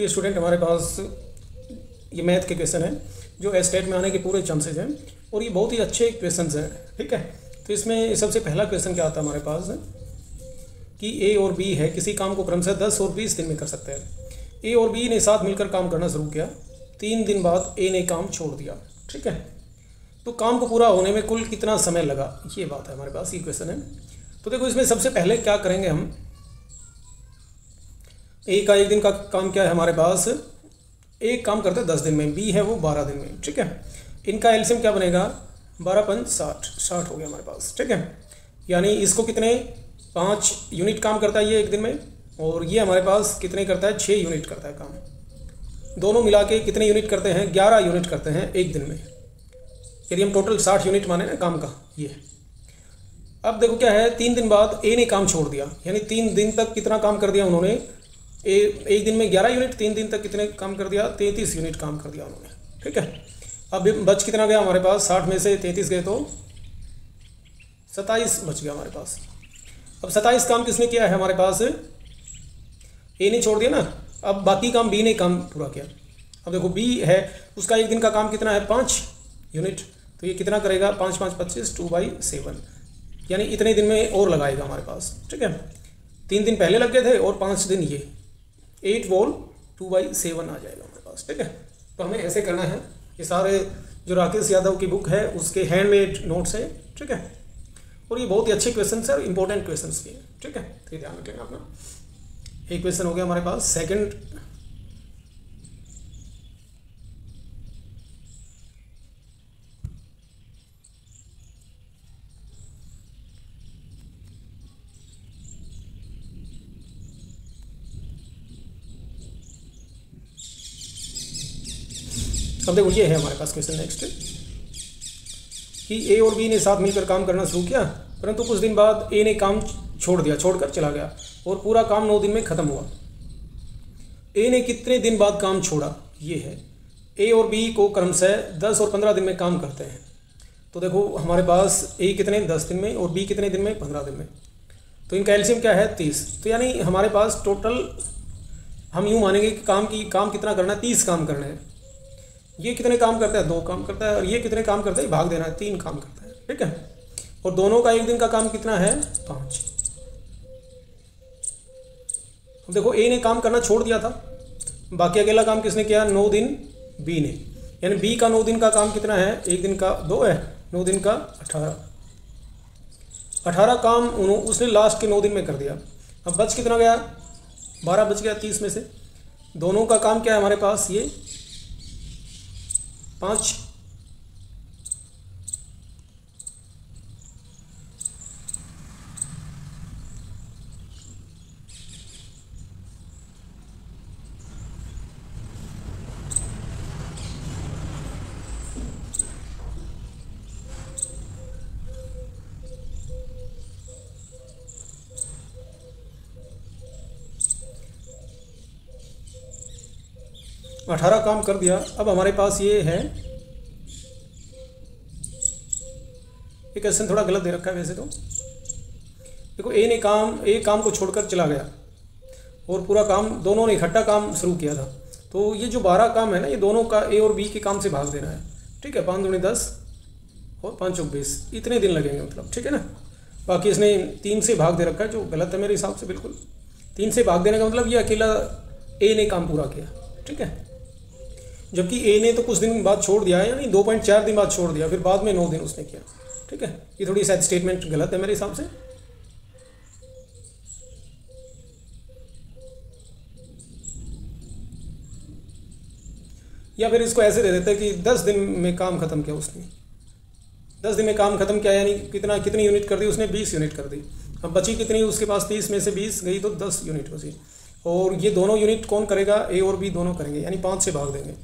ये स्टूडेंट हमारे पास ये मैथ के क्वेश्चन है जो एस्टेट में आने के पूरे चांसेस हैं और ये बहुत ही अच्छे क्वेश्चंस हैं, ठीक है। तो इसमें सबसे पहला क्वेश्चन क्या आता है हमारे पास कि ए और बी है, किसी काम को क्रमशः 10 और 20 दिन में कर सकते हैं। ए और बी ने साथ मिलकर काम करना शुरू किया, 3 दिन बाद ए ने काम छोड़ दिया, ठीक है। तो काम को पूरा होने में कुल कितना समय लगा, ये बात है हमारे पास, ये क्वेश्चन है। तो देखो इसमें सबसे पहले क्या करेंगे हम, ए का 1 दिन का काम क्या है हमारे पास, एक काम करता है 10 दिन में, बी है वो 12 दिन में, ठीक है। इनका एलसीएम क्या बनेगा, 12 पंच 60 हो गया हमारे पास, ठीक है। यानी इसको कितने 5 यूनिट काम करता है ये 1 दिन में, और ये हमारे पास कितने करता है 6 यूनिट करता है काम। दोनों मिला के कितने यूनिट करते हैं, 11 यूनिट करते हैं 1 दिन में, यदि हम टोटल 60 यूनिट माने ना काम का ये। अब देखो क्या है, 3 दिन बाद ए ने काम छोड़ दिया, यानी 3 दिन तक कितना काम कर दिया उन्होंने, एक दिन में 11 यूनिट, 3 दिन तक कितने काम कर दिया, 33 यूनिट काम कर दिया उन्होंने, ठीक है। अब बच कितना गया हमारे पास, 60 में से 33 गए तो 27 बच गया हमारे पास। अब 27 काम किसने किया है हमारे पास, ए ने छोड़ दिया ना, अब बाकी काम बी ने काम पूरा किया। अब देखो बी है, उसका 1 दिन का काम कितना है 5 यूनिट, तो ये कितना करेगा 5 5 25 2/7, यानी इतने दिन में और लगाएगा हमारे पास, ठीक है। 3 दिन पहले लग गए थे और 5 दिन ये, 8 वोल 2/7 आ जाएगा हमारे पास, ठीक है। तो हमें ऐसे करना है, ये सारे जो राकेश यादव की बुक है उसके हैंडमेड नोट्स है, ठीक है। और ये बहुत ही अच्छे क्वेश्चन है और इंपॉर्टेंट क्वेश्चन भी हैं, ठीक है। तो ये ध्यान रखेंगे अपना। एक क्वेश्चन हो गया हमारे पास। सेकंड, अब देखो ये है हमारे पास क्वेश्चन नेक्स्ट कि ए और बी ने साथ मिलकर काम करना शुरू किया, परंतु कुछ दिन बाद ए ने काम छोड़कर चला गया और पूरा काम 9 दिन में खत्म हुआ। ए ने कितने दिन बाद काम छोड़ा, ये है। ए और बी को क्रमशः 10 और 15 दिन में काम करते हैं। तो देखो हमारे पास ए कितने 10 दिन में और बी कितने दिन में 15 दिन में, तो इनका एलसीएम क्या है 30। तो यानी हमारे पास टोटल हम यूँ मानेंगे कि काम कितना करना है, 30 काम करना है। ये कितने काम करता है, 2 काम करता है, और ये कितने काम करता है, भाग देना है, 3 काम करता है, ठीक है। और दोनों का 1 दिन का काम कितना है 5। अब देखो ए ने काम करना छोड़ दिया था, बाकी अकेला काम किसने किया, 9 दिन बी ने, यानी बी का 9 दिन का काम कितना है, 1 दिन का 2 है, 9 दिन का 18 काम उसने लास्ट के 9 दिन में कर दिया। अब बच कितना गया, 12 बच गया 30 में से। दोनों का काम क्या है हमारे पास, ये 5। अठारह काम कर दिया। अब हमारे पास ये है, ये क्वेश्चन थोड़ा गलत दे रखा है वैसे तो। देखो ए काम को छोड़कर चला गया और पूरा काम दोनों ने इकट्ठा काम शुरू किया था। तो ये जो 12 काम है ना, ये दोनों का ए और बी के काम से भाग देना है, ठीक है। 5 दूनी 10 और 5 चौक 20, इतने दिन लगेंगे मतलब, ठीक है ना। बाकी इसने 3 से भाग दे रखा है, जो गलत है मेरे हिसाब से बिल्कुल। 3 से भाग देने का मतलब ये अकेला ए ने काम पूरा किया, ठीक है। जबकि ए ने तो कुछ दिन बाद छोड़ दिया है, यानी 2.4 दिन बाद छोड़ दिया, फिर बाद में 9 दिन उसने किया, ठीक है। ये थोड़ी शायद स्टेटमेंट गलत है मेरे हिसाब से। या फिर इसको ऐसे दे देते हैं कि 10 दिन में काम खत्म किया उसने, 10 दिन में काम खत्म किया, यानी कितनी यूनिट कर दी उसने, 20 यूनिट कर दी। अब बची कितनी उसके पास, 30 में से 20 गई तो 10 यूनिट बची। और ये दोनों यूनिट कौन करेगा, ए और बी दोनों करेंगे, यानी 5 से भाग देंगे।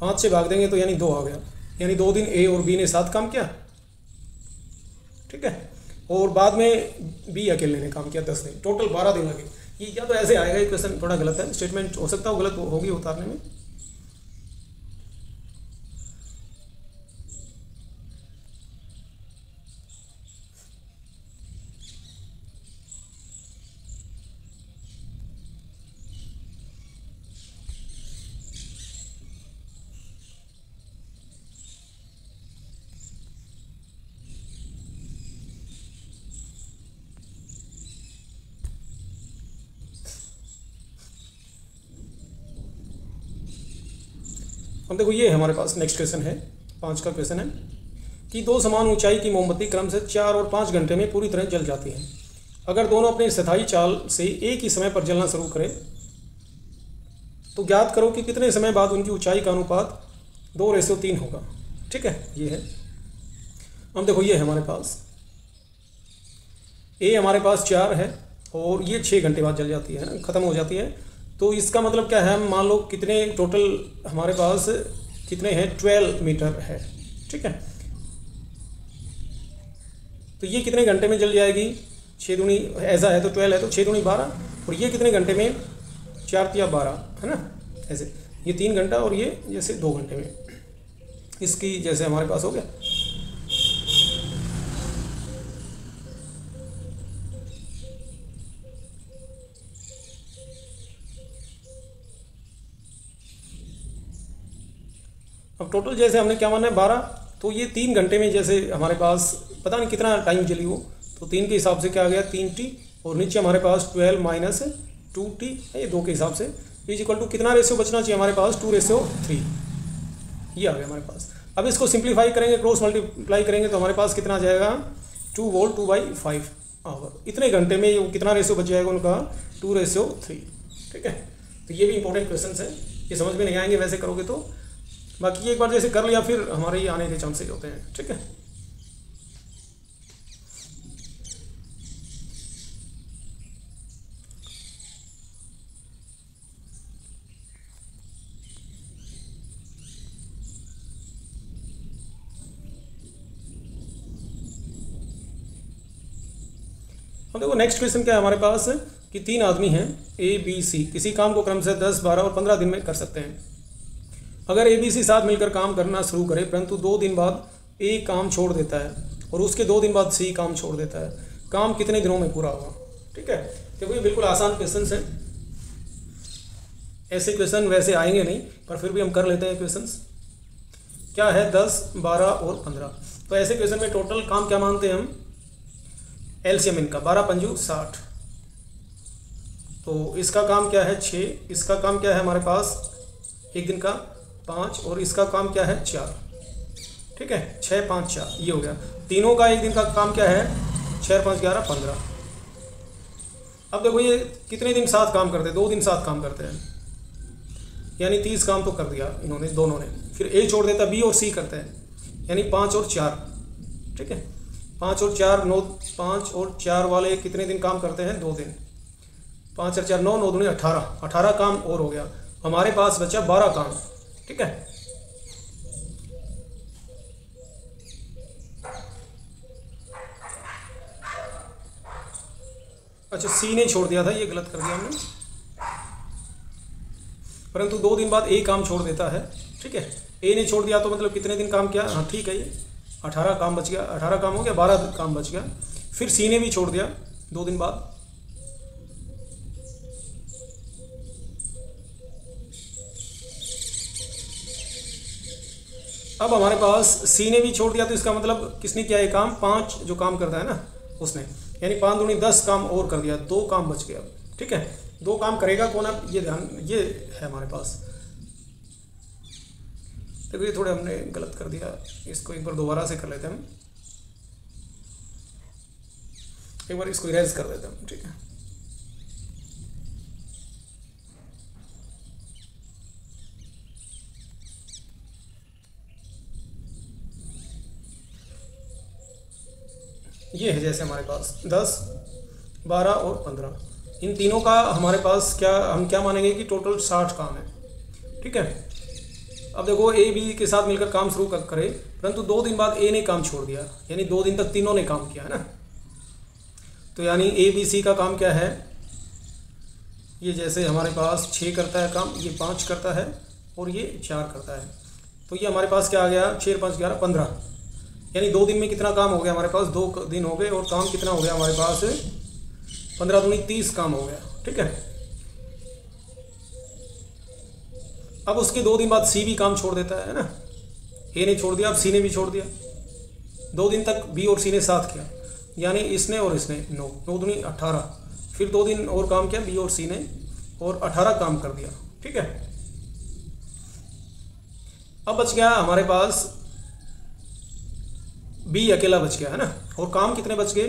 5 से भाग देंगे तो यानी 2 आ गया, यानी 2 दिन ए और बी ने साथ काम किया, ठीक है। और बाद में बी अकेले ने काम किया 10 दिन, टोटल 12 दिन लगे। ये या तो ऐसे आएगा, ये क्वेश्चन थोड़ा गलत है, स्टेटमेंट हो सकता है गलत होगी उतारने में। अब देखो ये हमारे पास नेक्स्ट क्वेश्चन है, 5 का क्वेश्चन है कि 2 समान ऊंचाई की मोमबत्ती क्रम से 4 और 5 घंटे में पूरी तरह जल जाती है। अगर दोनों अपनी स्थायी चाल से एक ही समय पर जलना शुरू करें तो ज्ञात करो कि कितने समय बाद उनकी ऊंचाई का अनुपात 2:3 होगा। ठीक है, ये है। अब देखो ये है हमारे पास ए हमारे पास 4 है और ये 6 घंटे बाद जल जाती है ना, ख़त्म हो जाती है। तो इसका मतलब क्या है, मान लो कितने टोटल हमारे पास कितने हैं, 12 मीटर है। ठीक है, तो ये कितने घंटे में जल जाएगी, 6 दूनी ऐसा है तो 12 है तो 6 दूनी 12, और ये कितने घंटे में, 4 या 12 है ना, ऐसे ये 3 घंटा और ये जैसे 2 घंटे में, इसकी जैसे हमारे पास हो गया। अब टोटल जैसे हमने क्या माना है 12, तो ये 3 घंटे में जैसे हमारे पास पता नहीं कितना टाइम जली हो, तो 3 के हिसाब से क्या आ गया 3t, और नीचे हमारे पास 12 माइनस 2t, ये 2 के हिसाब से इज इक्वल टू कितना रेशियो बचना चाहिए हमारे पास, 2:3, ये आ गया हमारे पास। अब इसको सिंप्लीफाई करेंगे, क्रॉस मल्टीप्लाई करेंगे तो हमारे पास कितना आ जाएगा 2 वोल्ट 2/5 आवर। इतने घंटे में ये कितना रेशियो बच जाएगा उनका, 2:3। ठीक है, तो ये भी इंपॉर्टेंट क्वेश्चन है, ये समझ में नहीं आएंगे वैसे करोगे तो, बाकी एक बार जैसे कर लिया फिर हमारे ये आने के चांसेस होते हैं। ठीक है, अब देखो नेक्स्ट क्वेश्चन क्या है हमारे पास कि 3 आदमी हैं ए बी सी, किसी काम को क्रम से 10, 12 और 15 दिन में कर सकते हैं। अगर ए बी सी साथ मिलकर काम करना शुरू करे परंतु 2 दिन बाद ए काम छोड़ देता है और उसके 2 दिन बाद सी काम छोड़ देता है, काम कितने दिनों में पूरा होगा। ठीक है, देखो ये बिल्कुल आसान क्वेश्चन है, ऐसे क्वेश्चन वैसे आएंगे नहीं पर फिर भी हम कर लेते हैं क्वेश्चन। क्या है 10, 12 और 15, तो ऐसे क्वेश्चन में टोटल काम क्या मानते हैं हम, एलसीएम इनका 12 पंजू 60, तो इसका काम क्या है 6, इसका काम क्या है हमारे पास एक दिन का 5, और इसका काम क्या है 4। ठीक है, 6, 5, 4 ये हो गया। तीनों का एक दिन का काम क्या है, 6, 5, 11, 15। अब देखो ये कितने दिन साथ काम करते हैं, 2 दिन साथ काम करते हैं, यानी 30 काम तो कर दिया इन्होंने दोनों ने। फिर ए छोड़ देता, बी और सी करते हैं, यानी 5 और 4। ठीक है, 5 और 4 9, 5 और 4 वाले कितने दिन काम करते हैं, 2 दिन। 5 और 4 9, 9 दूनी 18, 18 काम और हो गया, हमारे पास बचा 12 काम। ठीक है, अच्छा सी ने छोड़ दिया था, ये गलत कर दिया हमने, परंतु 2 दिन बाद ए काम छोड़ देता है। ठीक है, ए ने छोड़ दिया तो मतलब कितने दिन काम किया, हाँ ठीक है, ये 18 काम बच गया, 18 काम हो गया, 12 काम बच गया। फिर सी ने भी छोड़ दिया 2 दिन बाद, अब हमारे पास सी ने भी छोड़ दिया तो इसका मतलब किसने किया ये काम, 5 जो काम करता है ना उसने, यानी 5 दूनी 10 काम और कर दिया, 2 काम बच गया। ठीक है, 2 काम करेगा कौन, अब ये ध्यान, ये है हमारे पास। देखो ये थोड़े हमने गलत कर दिया, इसको एक बार दोबारा से कर लेते हैं हम, एक बार इसको इरेज कर देते हैं। ठीक है, ये है जैसे हमारे पास 10, 12 और 15, इन तीनों का हमारे पास क्या, हम क्या मानेंगे कि टोटल 60 काम है। ठीक है, अब देखो ए बी के साथ मिलकर काम शुरू करे परंतु 2 दिन बाद ए ने काम छोड़ दिया, यानी 2 दिन तक तीनों ने काम किया है ना, तो यानी ए बी सी का काम क्या है, ये जैसे हमारे पास 6 करता है काम, ये 5 करता है और ये 4 करता है, तो ये हमारे पास क्या आ गया 6, 5, 11, 15, यानी 2 दिन में कितना काम हो गया हमारे पास, 2 दिन हो गए, और काम कितना हो गया हमारे पास 15 दूनी 30 काम हो गया। ठीक है, अब उसके 2 दिन बाद सी भी काम छोड़ देता है ना, ए ने छोड़ दिया, अब सी ने भी छोड़ दिया, 2 दिन तक बी और सी ने साथ किया, यानी इसने और इसने 9, 9 दूनी 18, फिर 2 दिन और काम किया बी और सी ने और 18 काम कर दिया। ठीक है, अब बच गया हमारे पास बी अकेला बच गया है ना, और काम कितने बच गए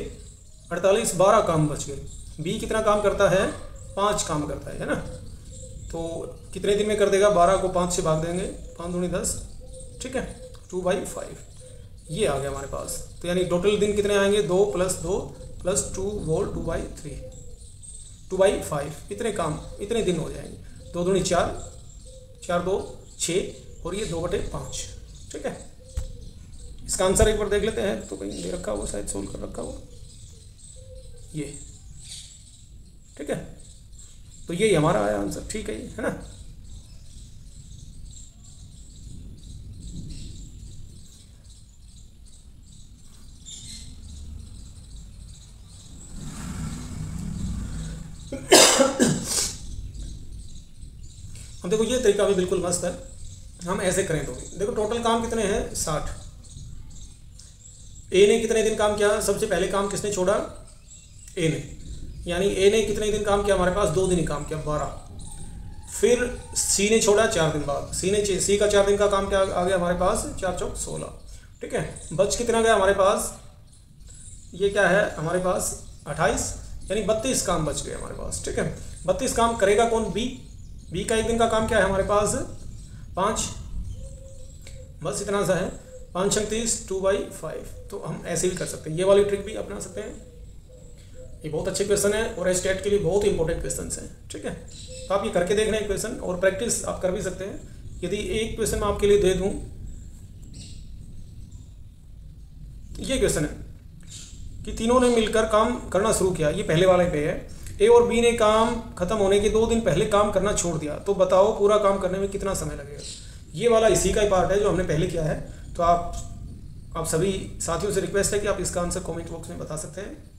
48, 12 काम बच गए। बी कितना काम करता है 5 काम करता है ना, तो कितने दिन में कर देगा 12 को 5 से भाग देंगे, 5 दूनी 10, ठीक है 2/5 ये आ गया हमारे पास। तो यानी टोटल दिन कितने आएंगे 2 + 2 + 2 होल 2/3 2/5 इतने काम इतने दिन हो जाएंगे। 2 दूनी 4, 4 2 6 और ये 2/5, ठीक है। इसका आंसर एक बार देख लेते हैं, तो कहीं दे रखा हुआ शायद सोल्व कर रखा हुआ ये, ठीक है। तो यही हमारा आया आंसर, ठीक है ना। अब देखो ये तरीका भी बिल्कुल मस्त है, हम ऐसे करें तो देखो टोटल काम कितने हैं 60। ए ने कितने दिन काम किया, सबसे पहले काम किसने छोड़ा ए ने, यानी ए ने कितने दिन काम किया हमारे पास 2 दिन ही काम किया 12। फिर सी ने छोड़ा 4 दिन बाद, सी का 4 दिन का काम क्या आ गया हमारे पास 4 चौक 16, ठीक है। बच कितना गया हमारे पास, ये क्या है हमारे पास 28, यानी 32 काम बच गए हमारे पास, ठीक है। 32 काम करेगा कौन बी का एक दिन का काम क्या है हमारे पास 5, बस इतना सा है 5 × 30 2/5। तो हम ऐसे भी कर सकते हैं, ये वाली ट्रिक भी अपना सकते हैं। ये बहुत अच्छे क्वेश्चन है और स्टेट के लिए बहुत इंपॉर्टेंट क्वेश्चन हैं, ठीक है। तो आप ये करके देख रहे हैं क्वेश्चन, और प्रैक्टिस आप कर भी सकते हैं। यदि एक क्वेश्चन मैं आपके लिए दे दूं, ये क्वेश्चन है कि तीनों ने मिलकर काम करना शुरू किया, ये पहले वाले पे है। ए और बी ने काम खत्म होने के 2 दिन पहले काम करना छोड़ दिया, तो बताओ पूरा काम करने में कितना समय लगेगा। ये वाला इसी का ही पार्ट है जो हमने पहले किया है। तो आप सभी साथियों से रिक्वेस्ट है कि आप इसका आंसर कमेंट बॉक्स में बता सकते हैं।